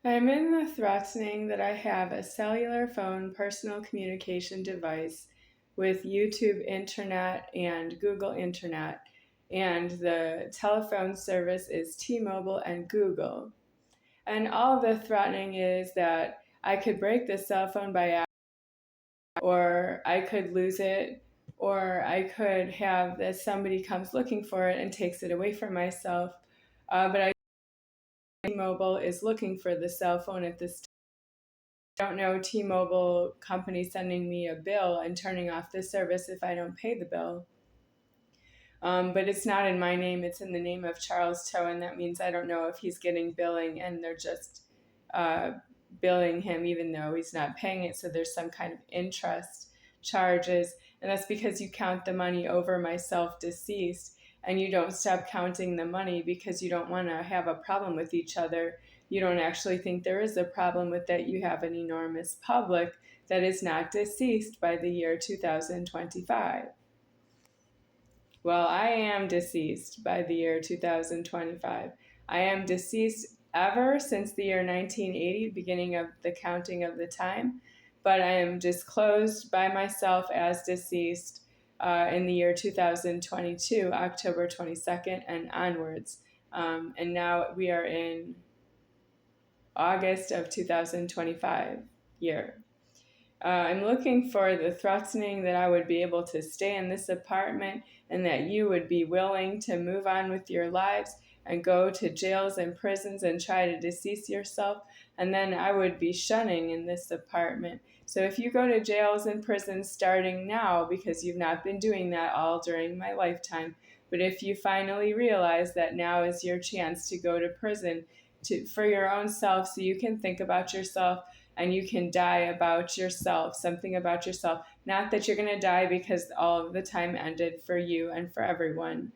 I'm in the threatening that I have a cellular phone personal communication device with YouTube internet and Google internet, and the telephone service is T-Mobile and Google. And all of the threatening is that I could break the cell phone by accident, or I could lose it, or I could have that somebody comes looking for it and takes it away from myself. But I T-Mobile is looking for the cell phone at this time. I don't know T-Mobile company sending me a bill and turning off the service if I don't pay the bill. But it's not in my name, it's in the name of Charles Toe, and that means I don't know if he's getting billing and they're just uh, billing him even though he's not paying it. So there's some kind of interest charges, and that's because you count the money over myself deceased, and you don't stop counting the money because you don't want to have a problem with each other. You don't actually think there is a problem with that. You have an enormous public that is not deceased by the year 2025. Well, I am deceased by the year 2025. I am deceased ever since the year 1980, beginning of the counting of the time, but I am disclosed by myself as deceased in the year 2022, October 22nd and onwards. And now we are in August of 2025 year. I'm looking for the threatening that I would be able to stay in this apartment and that you would be willing to move on with your lives and go to jails and prisons and try to decease yourself. And then I would be shunning in this apartment. So if you go to jails and prisons starting now, because you've not been doing that all during my lifetime, but if you finally realize that now is your chance to go to prison for your own self so you can think about yourself and you can die about yourself, something about yourself. Not that you're going to die because all of the time ended for you and for everyone.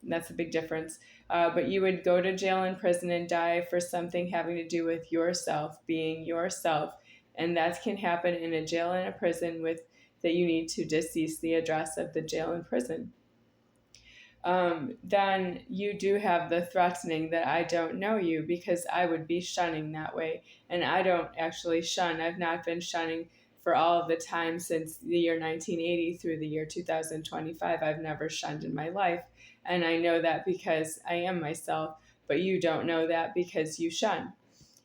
That's a big difference. But you would go to jail and prison and die for something having to do with yourself, being yourself. And that can happen in a jail and a prison with that you need to decease the address of the jail and prison. Then you do have the threatening that I don't know you because I would be shunning that way. And I don't actually shun. I've not been shunning for all of the time since the year 1980 through the year 2025. I've never shunned in my life. And I know that because I am myself, but you don't know that because you shun.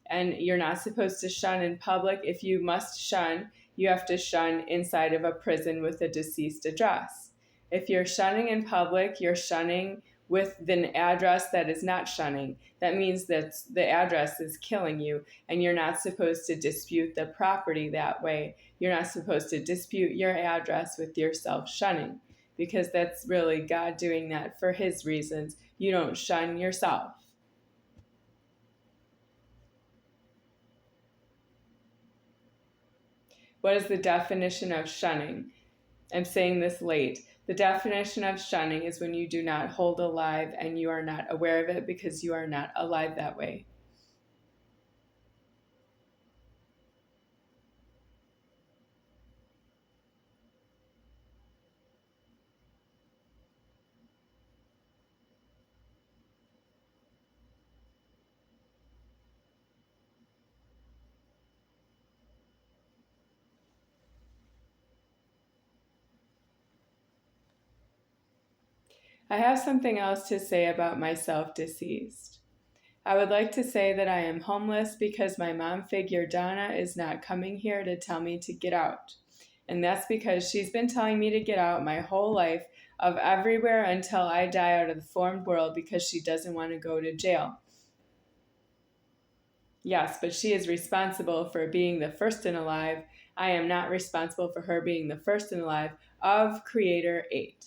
And you're not supposed to shun in public. If you must shun, you have to shun inside of a prison with a deceased address. If you're shunning in public, you're shunning with the address that is not shunning. That means that the address is killing you, and you're not supposed to dispute the property that way. You're not supposed to dispute your address with yourself shunning, because that's really God doing that for his reasons. You don't shun yourself. What is the definition of shunning? I'm saying this late. The definition of shunning is when you do not hold alive and you are not aware of it because you are not alive that way. I have something else to say about myself deceased. I would like to say that I am homeless because my mom figure Donna is not coming here to tell me to get out. And that's because she's been telling me to get out my whole life of everywhere until I die out of the formed world because she doesn't want to go to jail. Yes, but she is responsible for being the first and alive. I am not responsible for her being the first and alive of Creator 8.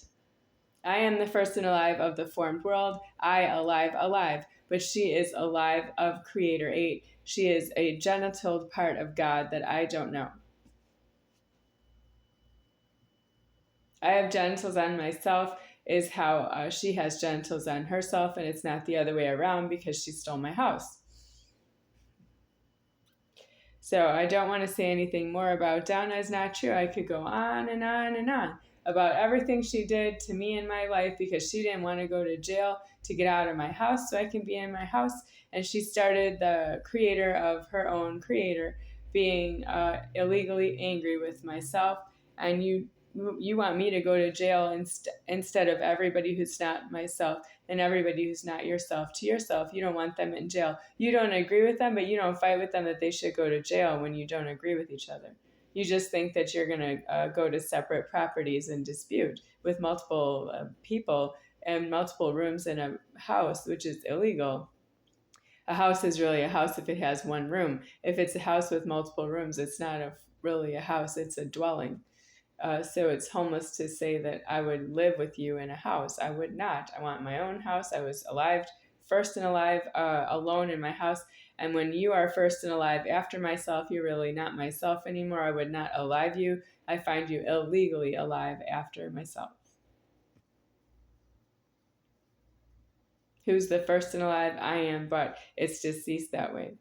I am the first and alive of the formed world. I alive. But she is alive of Creator 8. She is a genital part of God that I don't know. I have genitals on myself, is how she has genitals on herself, and it's not the other way around because she stole my house. So I don't want to say anything more about Donna is not true. I could go on and on and on. about everything she did to me in my life because she didn't want to go to jail to get out of my house so I can be in my house. And she started the creator of her own creator being illegally angry with myself. And you want me to go to jail instead of everybody who's not myself and everybody who's not yourself to yourself. You don't want them in jail. You don't agree with them, but you don't fight with them that they should go to jail when you don't agree with each other. You just think that you're going to go to separate properties and dispute with multiple people and multiple rooms in a house, which is illegal. A house is really a house if it has one room. If it's a house with multiple rooms, it's not really a house, it's a dwelling. So it's homeless to say that I would live with you in a house. I would not. I want my own house. I was alive, first and alive, alone in my house. And when you are first and alive after myself, you're really not myself anymore. I would not alive you. I find you illegally alive after myself. Who's the first and alive? I am, but it's deceased that way.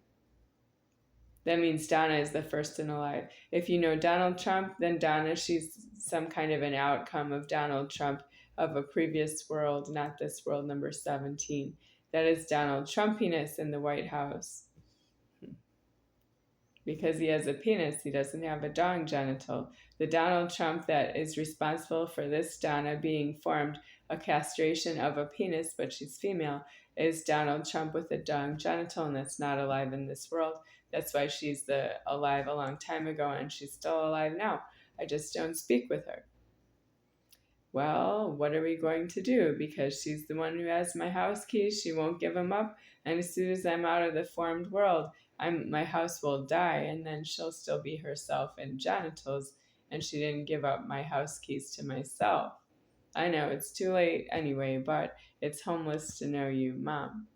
That means Donna is the first and alive. If you know Donald Trump, then Donna, she's some kind of an outcome of Donald Trump of a previous world, not this world number 17. That is Donald Trumpiness in the White House. Because he has a penis, he doesn't have a dong genital. The Donald Trump that is responsible for this Donna being formed a castration of a penis, but she's female, is Donald Trump with a dong genital, and that's not alive in this world. That's why she's alive a long time ago, and she's still alive now. I just don't speak with her. Well, what are we going to do? Because she's the one who has my house keys. She won't give them up. And as soon as I'm out of the formed world, my house will die, and then she'll still be herself in genitals. And she didn't give up my house keys to myself. I know it's too late anyway, but it's homeless to know you, Mom.